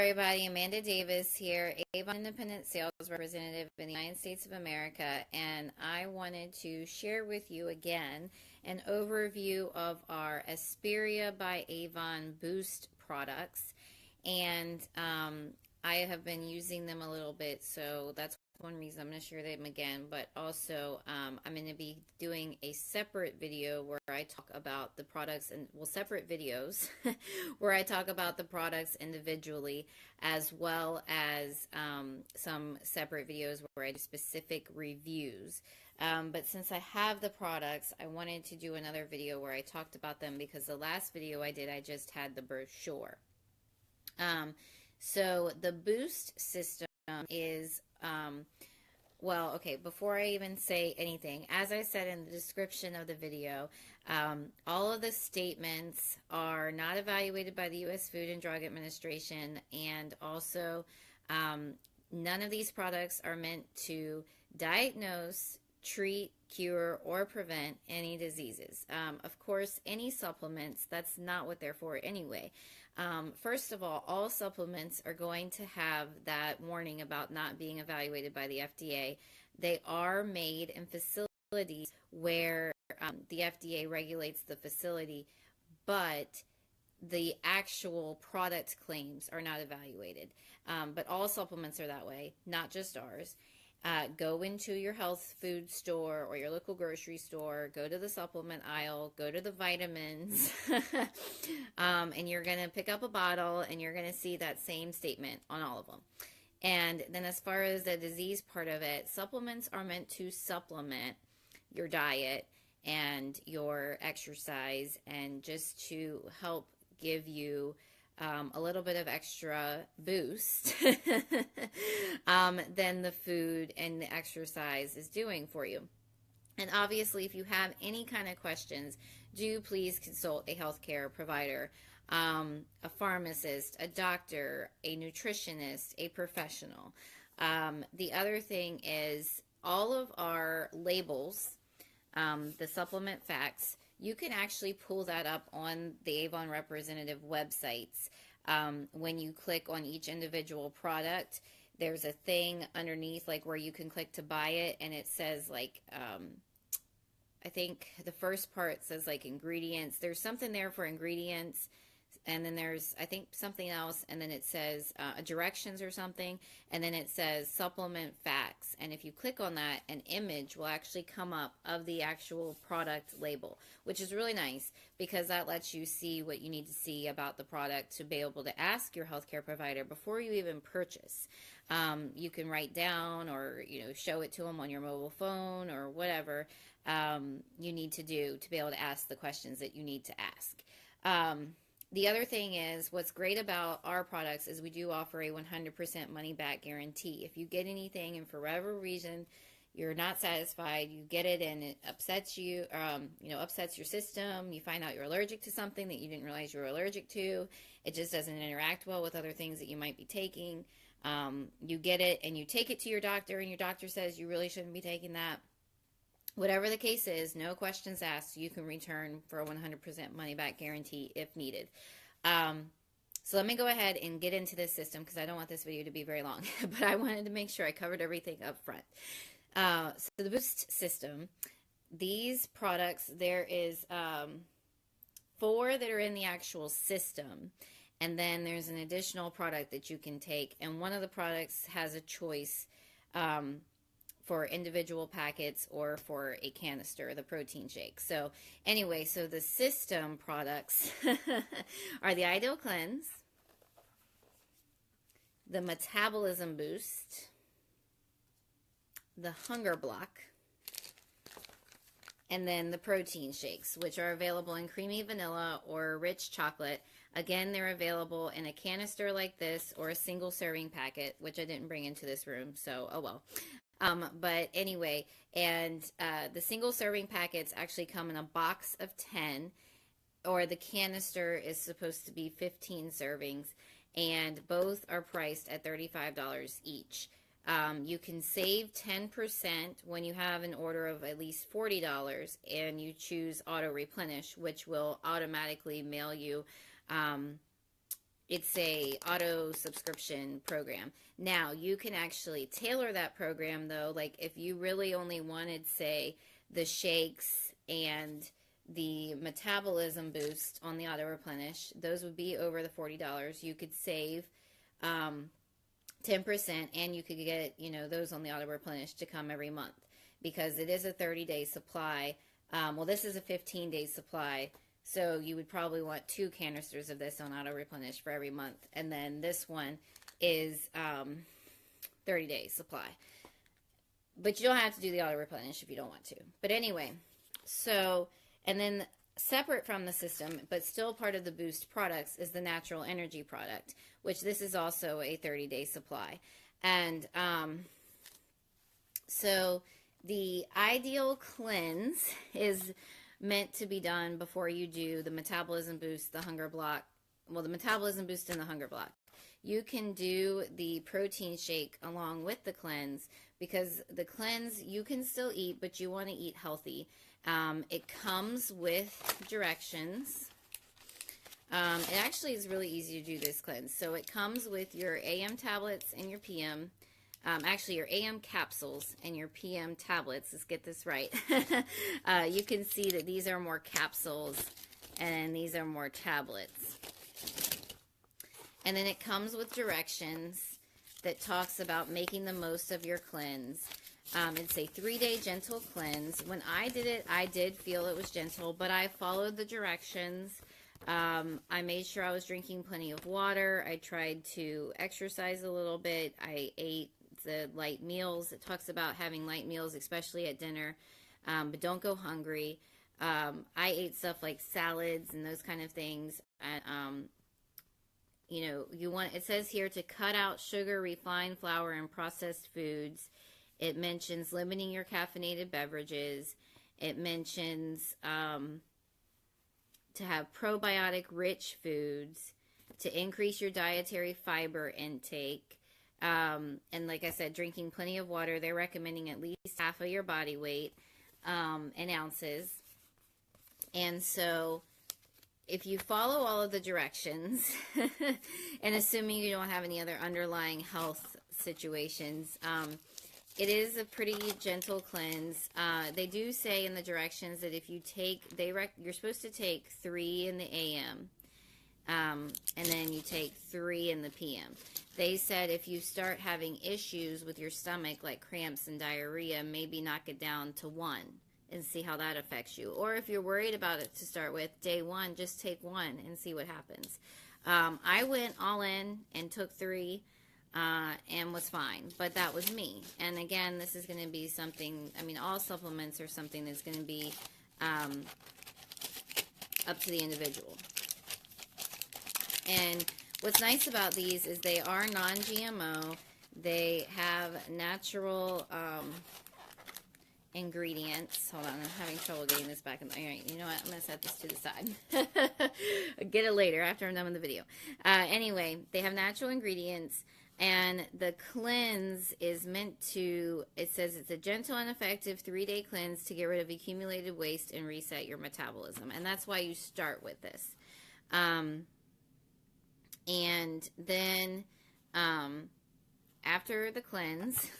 everybody, Amanda Davis here, Avon Independent Sales Representative in the United States of America, and I wanted to share with you again an overview of our Espira by Avon Boost products, and I have been using them a little bit, so that's one reason I'm going to share them again, but also I'm going to be doing a separate video where I talk about the products, and well, separate videos where I talk about the products individually, as well as some separate videos where I do specific reviews. But since I have the products, I wanted to do another video where I talked about them, because the last video I did, I just had the brochure. So the Boost system is, well, okay, before I even say anything, as I said in the description of the video, all of the statements are not evaluated by the U.S. Food and Drug Administration, and also none of these products are meant to diagnose, treat, cure, or prevent any diseases. Of course, any supplements, that's not what they're for anyway. First of all supplements are going to have that warning about not being evaluated by the FDA. They are made in facilities where the FDA regulates the facility, but the actual product claims are not evaluated. But all supplements are that way, not just ours. Go into your health food store or your local grocery store, go to the supplement aisle, go to the vitamins, and you're going to pick up a bottle and you're going to see that same statement on all of them. And then as far as the disease part of it, supplements are meant to supplement your diet and your exercise, and just to help give you a little bit of extra boost than the food and the exercise is doing for you. And obviously, if you have any kind of questions, do please consult a healthcare provider, a pharmacist, a doctor, a nutritionist, a professional. The other thing is, all of our labels, the supplement facts, you can actually pull that up on the Avon representative websites. When you click on each individual product, there's a thing underneath, like where you can click to buy it, and it says like, I think the first part says like ingredients. There's something there for ingredients, and then there's, I think, something else, and then it says directions or something, and then it says supplement facts. And if you click on that, an image will actually come up of the actual product label, which is really nice, because that lets you see what you need to see about the product to be able to ask your healthcare provider before you even purchase. You can write down, or show it to them on your mobile phone, or whatever you need to do to be able to ask the questions that you need to ask. The other thing is, what's great about our products is we do offer a 100% money back guarantee. If you get anything and for whatever reason you're not satisfied, you get it and it upsets you, upsets your system, you find out you're allergic to something that you didn't realize you were allergic to, it just doesn't interact well with other things that you might be taking, you get it and you take it to your doctor, and your doctor says you really shouldn't be taking that. Whatever the case is, no questions asked, you can return for a 100% money back guarantee if needed. So let me go ahead and get into this system, because I don't want this video to be very long, but I wanted to make sure I covered everything up front. So the Boost system, these products, there is 4 that are in the actual system, and then there's an additional product that you can take, and one of the products has a choice for individual packets or for a canister, the protein shake. So anyway, so the system products are the Ideal Cleanse, the Metabolism Boost, the Hunger Block, and then the protein shakes, which are available in creamy vanilla or rich chocolate. Again, they're available in a canister like this, or a single serving packet, which I didn't bring into this room, so oh well. But anyway, and the single serving packets actually come in a box of 10, or the canister is supposed to be 15 servings, and both are priced at $35 each. You can save 10% when you have an order of at least $40 and you choose auto replenish, which will automatically mail you it's a auto subscription program. Now you can actually tailor that program though. Like if you really only wanted, say, the shakes and the metabolism boost on the auto replenish, those would be over the $40. You could save 10%, and you could get, those on the auto replenish to come every month, because it is a 30-day supply. Well, this is a 15-day supply, so you would probably want 2 canisters of this on auto replenish for every month, and then this one is 30-day supply. But you don't have to do the auto replenish if you don't want to. But anyway, so, and then separate from the system, but still part of the Boost products, is the natural energy product, which this is also a 30-day supply. And so the ideal cleanse is meant to be done before you do the metabolism boost, the hunger block. Well, the metabolism boost and the hunger block. You can do the protein shake along with the cleanse, because the cleanse you can still eat, but you want to eat healthy. It comes with directions. It actually is really easy to do this cleanse. So it comes with your AM tablets and your PM. Actually, your AM capsules and your PM tablets. Let's get this right. You can see that these are more capsules and these are more tablets. And then it comes with directions that talks about making the most of your cleanse. It's a 3-day gentle cleanse. When I did it, I did feel it was gentle, but I followed the directions. I made sure I was drinking plenty of water. I tried to exercise a little bit. I ate the light meals. It talks about having light meals, especially at dinner, but don't go hungry. I ate stuff like salads and those kind of things. It says here to cut out sugar, refined flour, and processed foods. It mentions limiting your caffeinated beverages. It mentions to have probiotic-rich foods, to increase your dietary fiber intake. And like I said, drinking plenty of water. They're recommending at least half of your body weight in ounces. And so if you follow all of the directions, and assuming you don't have any other underlying health situations, it is a pretty gentle cleanse. They do say in the directions that if you take, you're supposed to take 3 in the AM, and then you take 3 in the PM. They said if you start having issues with your stomach, like cramps and diarrhea, maybe knock it down to 1 and see how that affects you. Or if you're worried about it to start with, day 1, just take 1 and see what happens. I went all in and took 3. And was fine, but that was me. And again, this is going to be something, all supplements are something that's going to be up to the individual. And what's nice about these is they are non-GMO. They have natural ingredients. Hold on, I'm having trouble getting this back in. All right, you know what? I'm going to set this to the side. Get it later after I'm done with the video. Anyway, they have natural ingredients. And the cleanse is meant to, it says it's a gentle and effective 3-day cleanse to get rid of accumulated waste and reset your metabolism. And that's why you start with this. And then after the cleanse,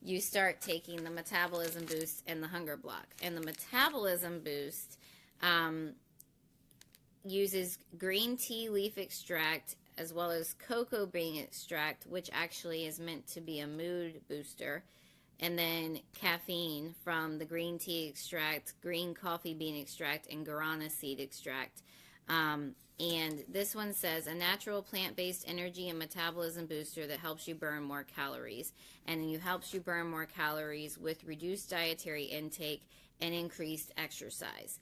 you start taking the metabolism boost and the hunger block. And the metabolism boost uses green tea leaf extract as well as cocoa bean extract, which actually is meant to be a mood booster, and then caffeine from the green tea extract, green coffee bean extract, and guarana seed extract. And this one says a natural plant-based energy and metabolism booster that helps you burn more calories. And it helps you burn more calories with reduced dietary intake and increased exercise.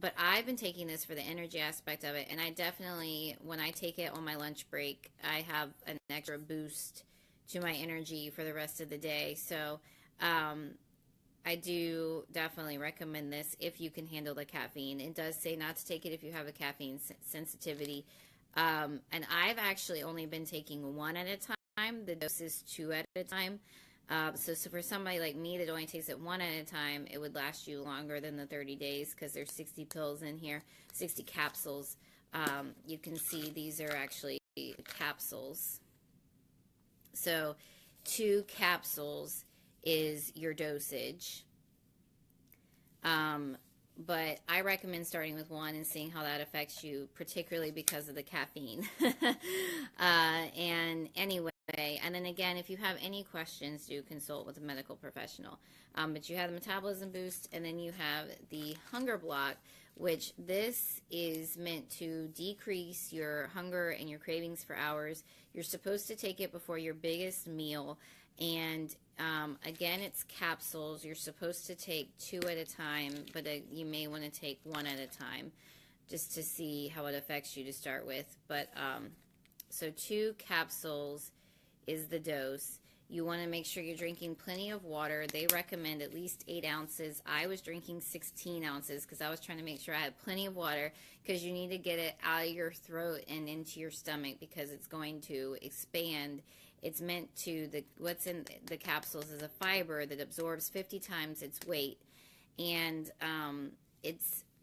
But I've been taking this for the energy aspect of it, and I definitely, when I take it on my lunch break, I have an extra boost to my energy for the rest of the day. So I do definitely recommend this if you can handle the caffeine. It does say not to take it if you have a caffeine sensitivity. And I've actually only been taking 1 at a time. The dose is 2 at a time. So for somebody like me that only takes it 1 at a time, it would last you longer than the 30 days because there's 60 pills in here, 60 capsules you can see these are actually capsules. So 2 capsules is your dosage. But I recommend starting with 1 and seeing how that affects you, particularly because of the caffeine. And anyway, and then again, if you have any questions, do consult with a medical professional. But you have the metabolism boost, and then you have the hunger block, which this is meant to decrease your hunger and your cravings for hours. You're supposed to take it before your biggest meal, and again, it's capsules. You're supposed to take 2 at a time, but you may want to take 1 at a time just to see how it affects you to start with. But so 2 capsules is the dose. You want to make sure you're drinking plenty of water. They recommend at least 8 ounces. I was drinking 16 ounces because I was trying to make sure I had plenty of water, because you need to get it out of your throat and into your stomach because it's going to expand. It's meant to, what's in the capsules is a fiber that absorbs 50 times its weight, and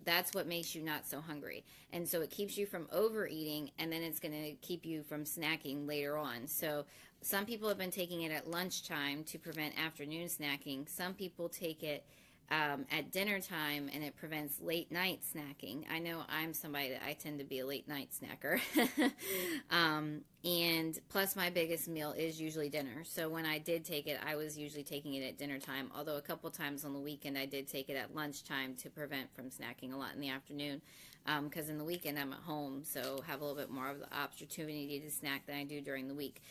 that's what makes you not so hungry. And so it keeps you from overeating, and then it's going to keep you from snacking later on. So some people have been taking it at lunchtime to prevent afternoon snacking. Some people take it at dinner time, and it prevents late night snacking. I know I'm somebody that I tend to be a late night snacker. And plus my biggest meal is usually dinner. So when I did take it, I was usually taking it at dinner time, although a couple times on the weekend I did take it at lunchtime to prevent from snacking a lot in the afternoon, because in the weekend I'm at home, so have a little bit more of the opportunity to snack than I do during the week.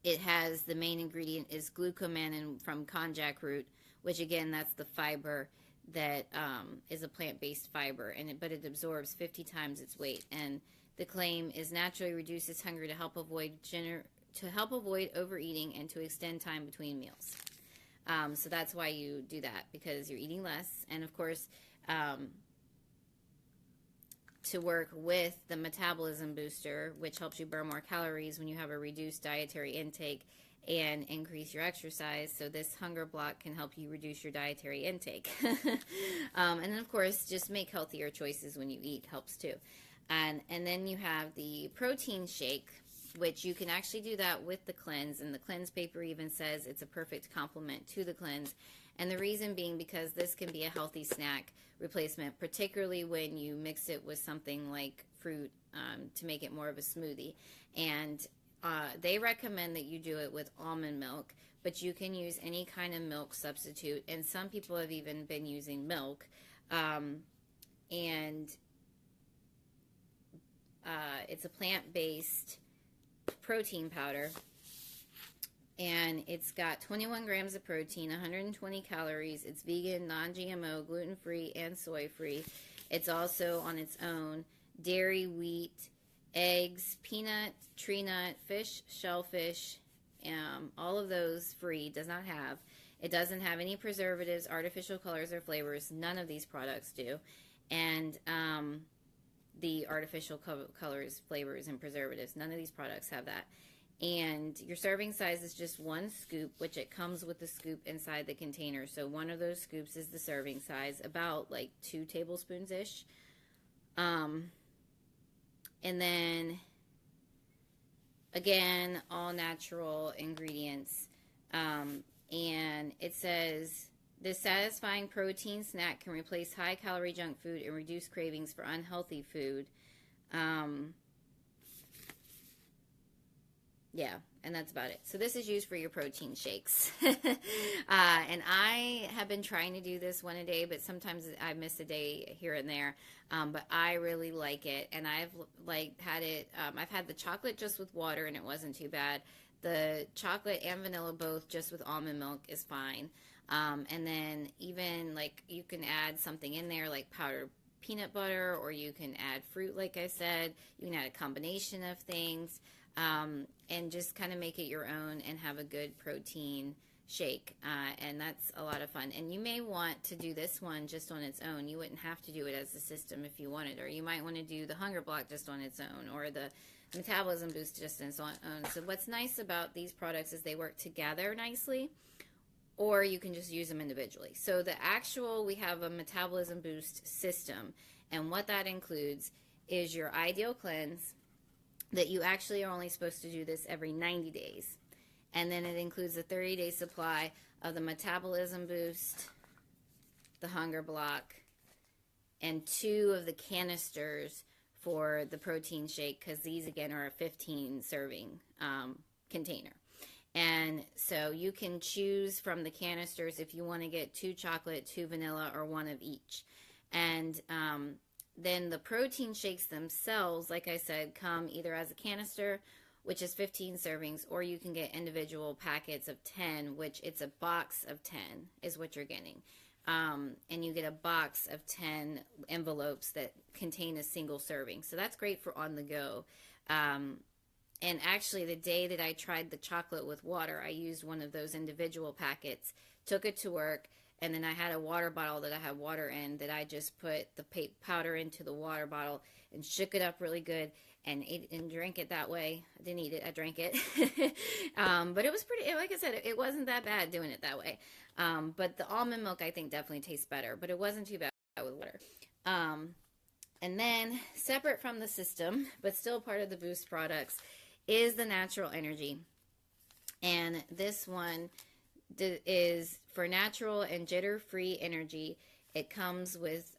It has, the main ingredient is glucomannan from konjac root, which again, that's the fiber that is a plant-based fiber, but it absorbs 50 times its weight. And the claim is naturally reduces hunger to help avoid overeating and to extend time between meals. So that's why you do that, because you're eating less. And of course, to work with the metabolism booster, which helps you burn more calories when you have a reduced dietary intake and increase your exercise. So this hunger block can help you reduce your dietary intake. And then of course, just make healthier choices when you eat helps too. And then you have the protein shake, which you can actually do that with the cleanse. And the cleanse paper even says it's a perfect complement to the cleanse. And the reason being because this can be a healthy snack replacement, particularly when you mix it with something like fruit to make it more of a smoothie. And they recommend that you do it with almond milk, but you can use any kind of milk substitute. And some people have even been using milk. It's a plant-based protein powder, and it's got 21 grams of protein, 120 calories. It's vegan, non-GMO, gluten-free, and soy-free. It's also on its own dairy, wheat, eggs, peanut, tree nut, fish, shellfish, all of those free. Does not have. It doesn't have any preservatives, artificial colors, or flavors. None of these products do. And the artificial colors, flavors, and preservatives, none of these products have that. And your serving size is just 1 scoop, which it comes with the scoop inside the container. So one of those scoops is the serving size, about like 2 tablespoons-ish. And then, again, all natural ingredients. And it says, this satisfying protein snack can replace high-calorie junk food and reduce cravings for unhealthy food. Yeah, and that's about it. So this is used for your protein shakes. And I have been trying to do this 1 a day, but sometimes I miss a day here and there. But I really like it, and I've had it. I've had the chocolate just with water, and it wasn't too bad. The chocolate and vanilla both just with almond milk is fine. And then even you can add something in there like powdered peanut butter, or you can add fruit, like I said. You can add a combination of things, and just kind of make it your own and have a good protein shake. And that's a lot of fun. And you may want to do this one just on its own. You wouldn't have to do it as a system if you wanted, or you might want to do the hunger block just on its own, or the metabolism boost just on its own. So what's nice about these products is they work together nicely, or you can just use them individually. So we have a metabolism boost system, And what that includes is your ideal cleanse, that you actually are only supposed to do this every 90 days. And then it includes a 30-day supply of the metabolism boost, the hunger block, and 2 of the canisters for the protein shake, because these again are a 15 serving container. And so you can choose from the canisters if you want to get 2 chocolate, 2 vanilla, or 1 of each. And then the protein shakes themselves, like I said, come either as a canister, which is 15 servings, or you can get individual packets of 10, which it's a box of 10 is what you're getting. And you get a box of 10 envelopes that contain a single serving. So that's great for on the go. And actually, the day that I tried the chocolate with water, I used one of those individual packets, took it to work, and then I had a water bottle that I had water in that I just put the powder into the water bottle and shook it up really good and ate and drank it that way. I didn't eat it, I drank it. But it was pretty, like I said, it wasn't that bad doing it that way. But the almond milk, I think, definitely tastes better, but it wasn't too bad with water. And then, separate from the system, but still part of the Boost products, is the natural energy. And this one is for natural and jitter-free energy. It comes with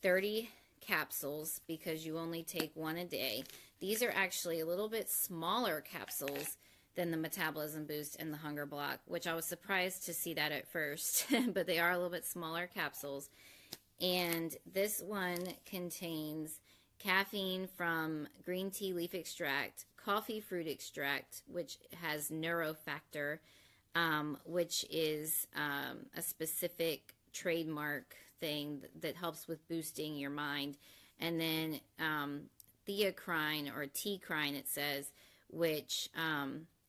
30 capsules because you only take 1 a day. These are actually a little bit smaller capsules than the metabolism boost and the hunger block, which I was surprised to see that at first, but they are a little bit smaller capsules. And this one contains caffeine from green tea leaf extract, coffee fruit extract, which has neurofactor, which is a specific trademark thing that helps with boosting your mind, and then theocrine or T-crine, it says, which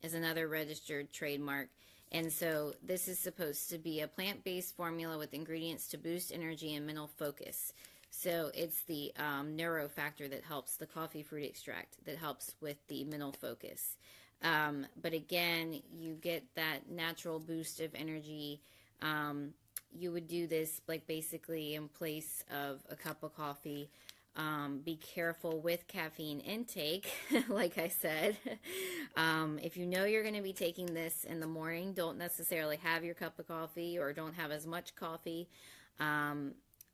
is another registered trademark. And so this is supposed to be a plant-based formula with ingredients to boost energy and mental focus. So it's the neurofactor that helps, the coffee fruit extract that helps with the mental focus. But again, you get that natural boost of energy. You would do this like basically in place of a cup of coffee. Be careful with caffeine intake, like I said. If you know you're going to be taking this in the morning, don't necessarily have your cup of coffee or don't have as much coffee.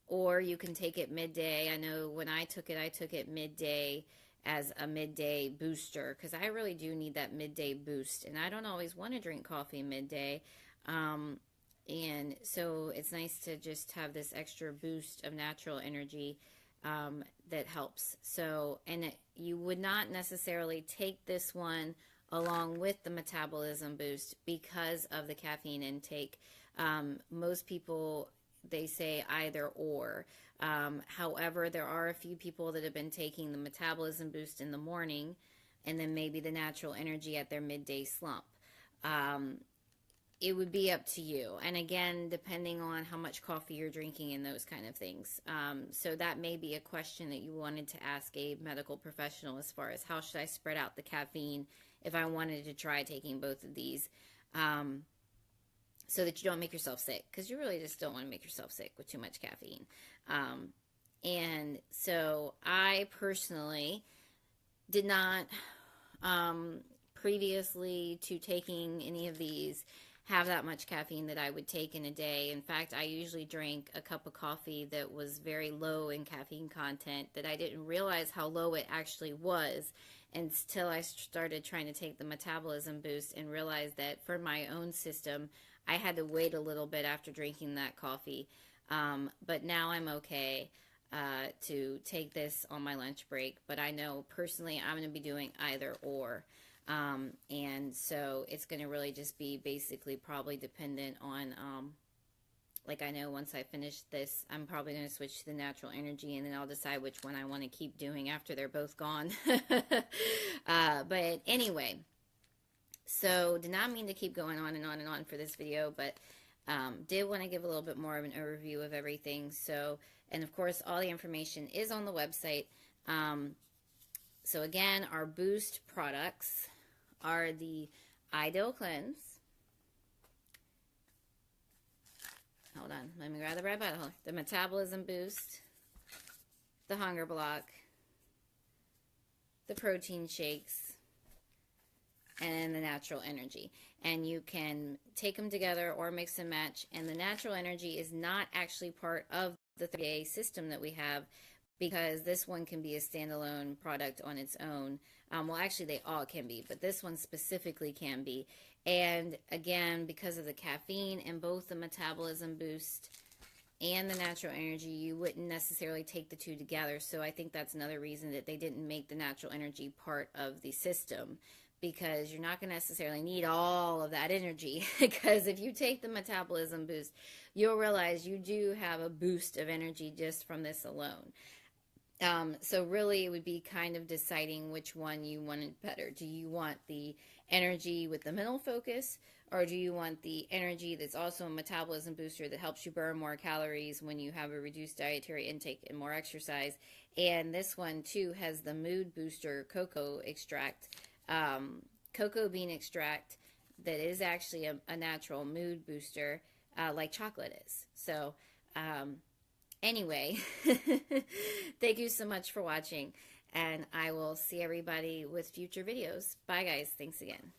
Or you can take it midday. I know when I took it midday as a midday booster because I really do need that midday boost. And I don't always want to drink coffee midday. And so it's nice to just have this extra boost of natural energy that helps. So, and you would not necessarily take this one along with the metabolism boost because of the caffeine intake. Most people, they say either or. However, there are a few people that have been taking the metabolism boost in the morning and then maybe the natural energy at their midday slump. It would be up to you. And again, depending on how much coffee you're drinking and those kind of things. So that may be a question that you wanted to ask a medical professional as far as how should I spread out the caffeine if I wanted to try taking both of these. So that you don't make yourself sick, because you really just don't want to make yourself sick with too much caffeine. And so I personally did not, previously to taking any of these, have that much caffeine that I would take in a day. In fact, I usually drank a cup of coffee that was very low in caffeine content that I didn't realize how low it actually was until I started trying to take the metabolism boost and realized that for my own system, I had to wait a little bit after drinking that coffee. But now I'm okay to take this on my lunch break. But I know personally I'm going to be doing either or. And so it's going to really just be basically probably dependent on, like I know once I finish this, I'm probably going to switch to the natural energy and then I'll decide which one I want to keep doing after they're both gone. But anyway, so did not mean to keep going on and on and on for this video, but did want to give a little bit more of an overview of everything. So, and of course, all the information is on the website. So again, our Boost products are the Ideal Cleanse. Hold on, let me grab the right bottle. The Metabolism Boost, the hunger block, the protein shakes, and the natural energy. And you can take them together or mix and match. And the natural energy is not actually part of the 3-day system that we have, because this one can be a standalone product on its own. Well, actually, they all can be, but this one specifically can be. And again, because of the caffeine and both the metabolism boost and the natural energy, you wouldn't necessarily take the two together. So I think that's another reason that they didn't make the natural energy part of the system, because you're not going to necessarily need all of that energy. Because if you take the metabolism boost, you'll realize you do have a boost of energy just from this alone. So really, it would be kind of deciding which one you wanted better. Do you want the energy with the mental focus, or do you want the energy that's also a metabolism booster that helps you burn more calories when you have a reduced dietary intake and more exercise? And this one, too, has the mood booster cocoa extract, cocoa bean extract, that is actually a natural mood booster, like chocolate is. So, anyway, thank you so much for watching, and I will see everybody with future videos. Bye, guys. Thanks again.